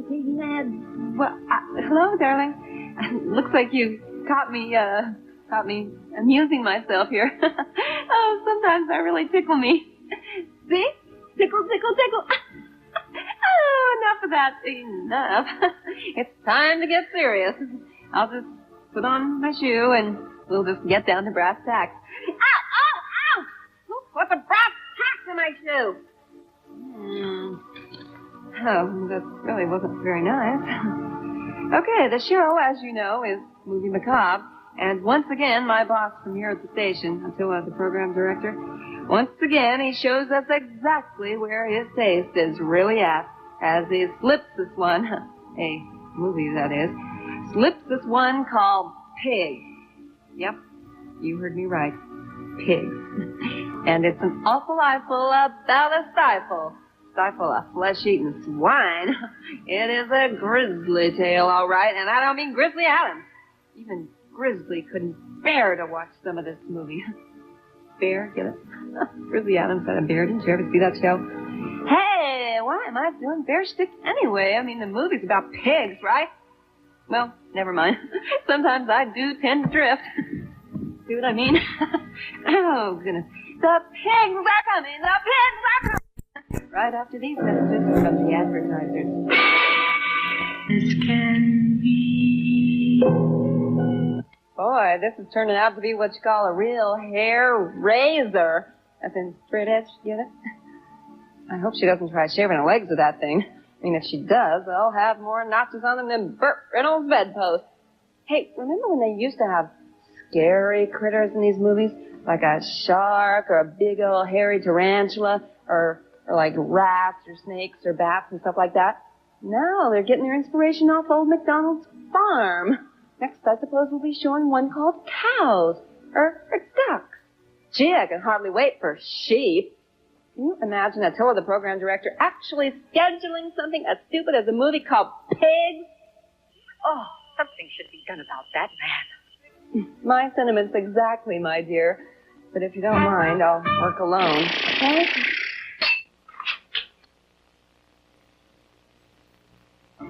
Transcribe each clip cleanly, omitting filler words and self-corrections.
Well, hello, darling. Looks like you caught me amusing myself here. Oh, sometimes I really tickle me. See? Tickle, tickle, tickle. Oh, enough of that. Enough. It's time to get serious. I'll just put on my shoe and we'll just get down to brass tacks. Ow, ow, ow! Who put the brass tacks in my shoe? Oh, that really wasn't very nice. Okay, the show, as you know, is Movie Macabre. And once again, my boss from here at the station, Attila, the program director, once again, he shows us exactly where his taste is really at, as he slips this one, a movie that is, slips this one called Pig. Yep, you heard me right. Pigs. And it's an awful eyeful about a stifle of flesh-eating swine. It is a grisly tale, all right, and I don't mean Grizzly Adams. Even Grizzly couldn't bear to watch some of this movie. Bear, get it? Grizzly Adams had a bear. Didn't you ever see that show? Hey, why am I doing bear shtick anyway? I mean, the movie's about pigs, right? Well, never mind. Sometimes I do tend to drift. See what I mean? Oh, goodness. The pigs are coming! The pigs are coming! Right after these messages from the advertisers. This can be. Boy, this is turning out to be what you call a real hair razor. As in straight edge, get it? I hope she doesn't try shaving her legs with that thing. I mean, if she does, they'll have more notches on them than Burt Reynolds' bedpost. Hey, remember when they used to have scary critters in these movies? Like a shark or a big old hairy tarantula or like rats or snakes or bats and stuff like that? Now they're getting their inspiration off old MacDonald's farm. Next, I suppose we'll be showing one called cows or ducks. Gee, I can hardly wait for sheep. Can you imagine Attila, the program director, actually scheduling something as stupid as a movie called Pigs? Oh, something should be done about that man. My sentiments exactly, my dear. But if you don't mind, I'll work alone. Okay?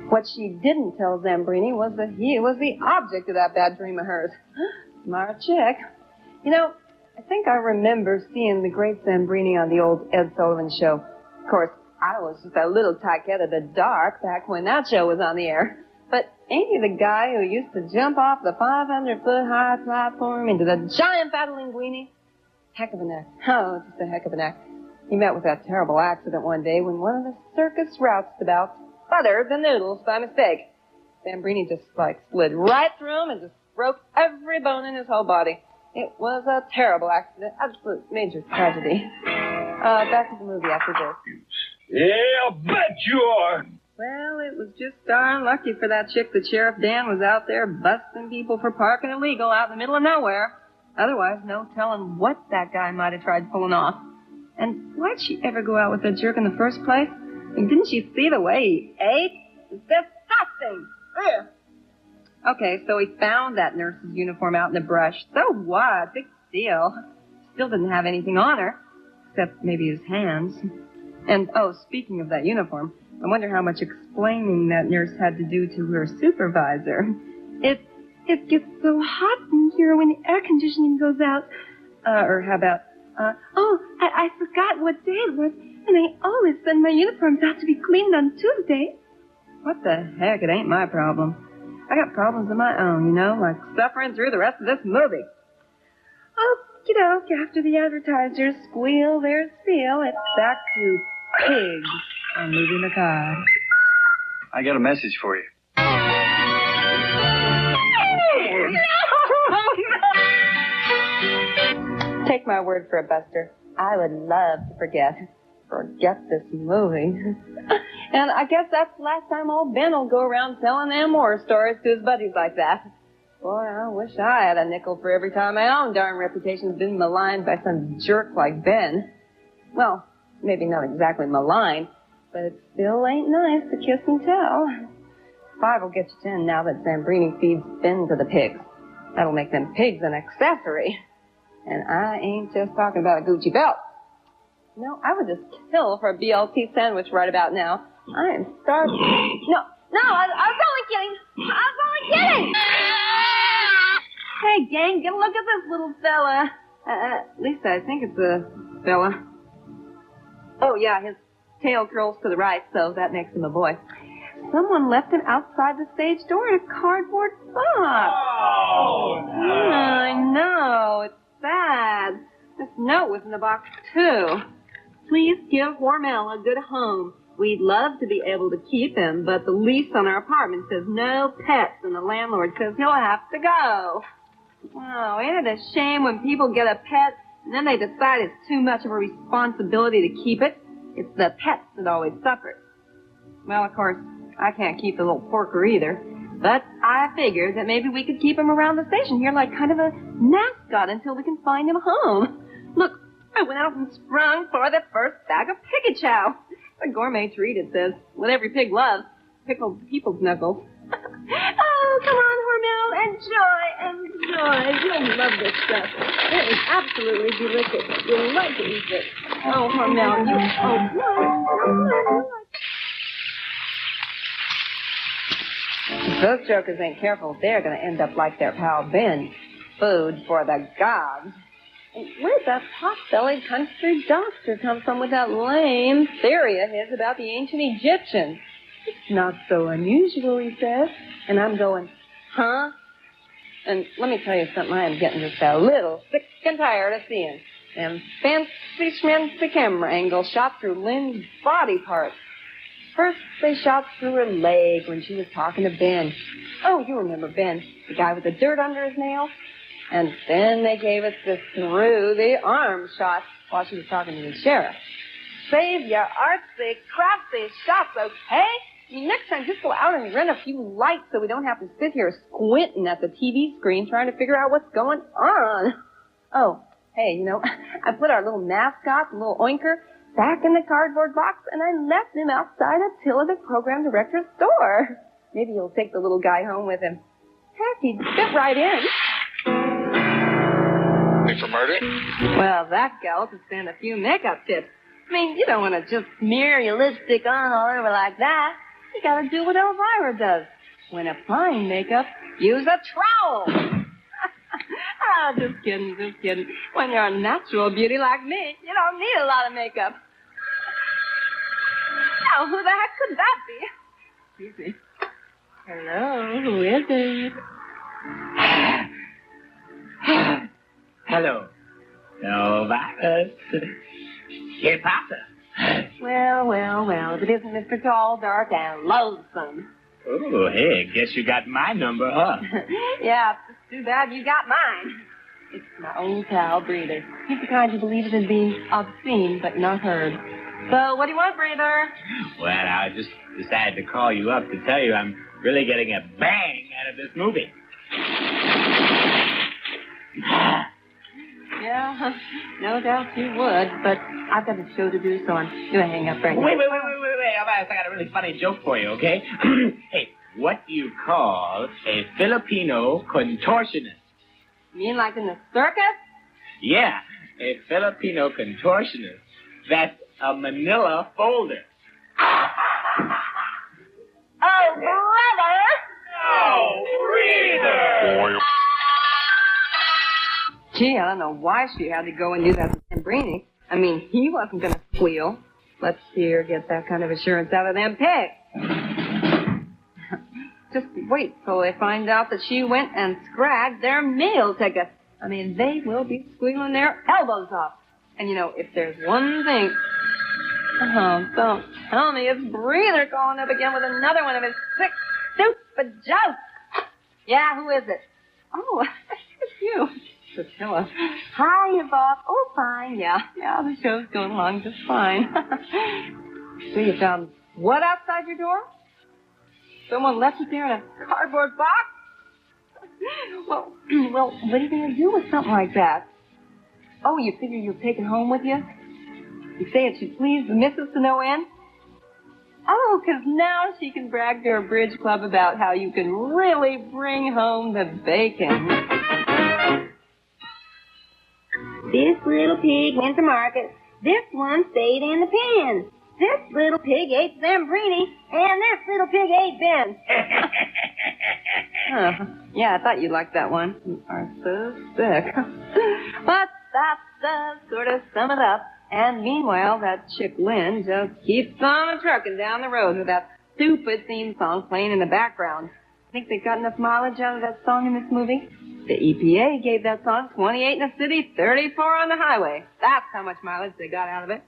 What she didn't tell Zambrini was that he was the object of that bad dream of hers. Smart chick. You know, I think I remember seeing the great Zambrini on the old Ed Sullivan show. Of course, I was just a little tyke-head of the dark back when that show was on the air. But ain't he the guy who used to jump off the 500-foot high platform into the giant battle linguini? Heck of an act. Oh, just a heck of an act. He met with that terrible accident one day when one of the circus roustabout buttered the noodles by mistake. Zambrini just, slid right through him and just broke every bone in his whole body. It was a terrible accident. Absolute major tragedy. Back to the movie after this. Yeah, I'll bet you are. Well, it was just darn lucky for that chick that Sheriff Dan was out there busting people for parking illegal out in the middle of nowhere. Otherwise, no telling what that guy might have tried pulling off. And why'd she ever go out with that jerk in the first place? And didn't she see the way he ate? It's disgusting. Ugh. Okay, so he found that nurse's uniform out in the brush. So what? Big deal. Still didn't have anything on her, except maybe his hands. And, oh, speaking of that uniform, I wonder how much explaining that nurse had to do to her supervisor. It gets so hot in here when the air conditioning goes out. Or how about, I forgot what day it was, and I always send my uniforms out to be cleaned on Tuesday. What the heck? It ain't my problem. I got problems of my own, you know, like suffering through the rest of this movie. Okie doke, after the advertisers squeal their spiel, it's back to Pigs on Movie Macabre. I got a message for you. Take my word for it, Buster. I would love to forget this movie. And I guess that's the last time old Ben will go around telling them war stories to his buddies like that. Boy, I wish I had a nickel for every time my own darn reputation's been maligned by some jerk like Ben. Well, maybe not exactly maligned, but it still ain't nice to kiss and tell. 5 will get you 10 now that Zambrini feeds Ben to the pigs. That'll make them pigs an accessory. And I ain't just talking about a Gucci belt. No, I would just kill for a BLT sandwich right about now. I am starving. No, No, I was only kidding. I was only kidding. Hey, gang, get a look at this little fella. At least I think it's a fella. Oh, yeah, his tail curls to the right, so that makes him a boy. Someone left him outside the stage door in a cardboard box. Oh, no. I know. It's sad. This note was in the box, too. Please give Hormel a good home. We'd love to be able to keep him, but the lease on our apartment says no pets, and the landlord says he'll have to go. Oh, ain't it a shame when people get a pet, and then they decide it's too much of a responsibility to keep it? It's the pets that always suffer. Well, of course, I can't keep the little porker either, but I figured that maybe we could keep him around the station here like kind of a mascot until we can find him a home. Look, I went out and sprung for the first bag of piggy chow. A gourmet treat, it says, what every pig loves, pickled people's knuckles. Oh, come on, Hormel, enjoy. You'll love this stuff. It is absolutely delicious. You'll like to eat it. Oh, Hormel, If those jokers ain't careful, they're going to end up like their pal Ben. Food for the gods. Where'd that pot-bellied country doctor come from with that lame theory of his about the ancient Egyptians? It's not so unusual, he says. And I'm going, huh? And let me tell you something, I am getting just a little sick and tired of seeing them fancy schmancy camera angles shot through Lynn's body parts. First, they shot through her leg when she was talking to Ben. Oh, you remember Ben, the guy with the dirt under his nails? And then they gave us the through the arm shot while she was talking to the sheriff. Save your artsy, craftsy shots, okay? I mean, next time, just go out and rent a few lights so we don't have to sit here squinting at the TV screen trying to figure out what's going on. Oh, hey, you know, I put our little mascot, the little oinker, back in the cardboard box, and I left him outside Attila, the program director's door. Maybe he'll take the little guy home with him. Heck, he'd fit right in. For murder? Well, that gal could stand a few makeup tips. I mean, you don't want to just smear your lipstick on all over like that. You gotta do what Elvira does. When applying makeup, use a trowel. Oh, just kidding. When you're a natural beauty like me, you don't need a lot of makeup. Now, who the heck could that be? Excuse me. Hello, who is it? Hello. Elvira. ¿Qué pasa? Well, if it isn't Mr. Tall, Dark, and Loathsome. Oh, hey, guess you got my number, huh? Yeah, it's too bad you got mine. It's my old pal, Breather. He's the kind you believe in being obscene, but not heard. So, what do you want, Breather? Well, I just decided to call you up to tell you I'm really getting a bang out of this movie. Yeah, no doubt you would, but I've got a show to do, so I'm going to hang up right now. Wait. I got a really funny joke for you, okay? Hey, what do you call a Filipino contortionist? You mean like in the circus? Yeah, a Filipino contortionist. That's a manila folder. Oh, brother! Oh, breather! Gee, I don't know why she had to go and do that to Zambrini. I mean, he wasn't going to squeal. Let's see her get that kind of assurance out of them pigs. Just wait till they find out that she went and scragged their meal ticket. I mean, they will be squealing their elbows off. And, you know, if there's one thing... Oh, don't tell me it's Breather calling up again with another one of his sick, stupid jokes. Yeah, who is it? Oh, it's you. Priscilla. Hi, boss. Oh, fine. Yeah, the show's going along just fine. So you found what outside your door? Someone left it there in a cardboard box? Well, what are you going to do with something like that? Oh, you figure you'll take it home with you? You say it should please the missus to no end? Oh, 'cause now she can brag to her bridge club about how you can really bring home the bacon. This little pig went to market. This one stayed in the pen. This little pig ate Zambrini, and this little pig ate Hey, Ben. Yeah, I thought you liked that one. You are so sick. But that does sort of sum it up. And meanwhile, that chick Lynn just keeps on trucking down the road with that stupid theme song playing in the background. Think they got enough mileage out of that song in this movie? The EPA gave that song 28 in the city, 34 on the highway. That's how much mileage they got out of it.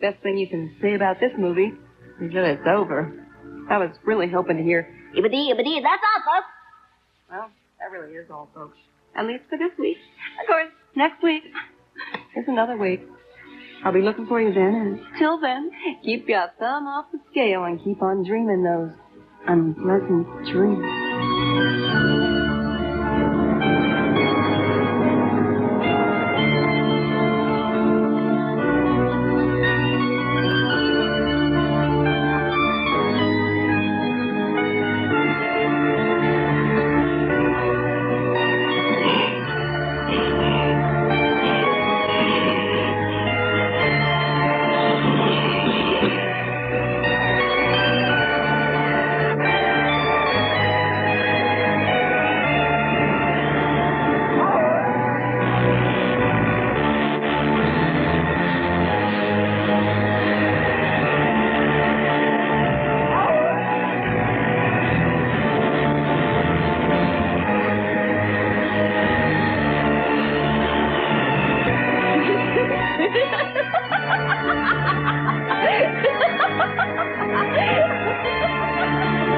Best thing you can say about this movie is that it's over. I was really hoping to hear, "Ibbity, ibbity, that's all, folks." Well, that really is all, folks. At least for this week. Of course, next week is another week. I'll be looking for you then, and till then, keep your thumb off the scale and keep on dreaming those unpleasant dreams.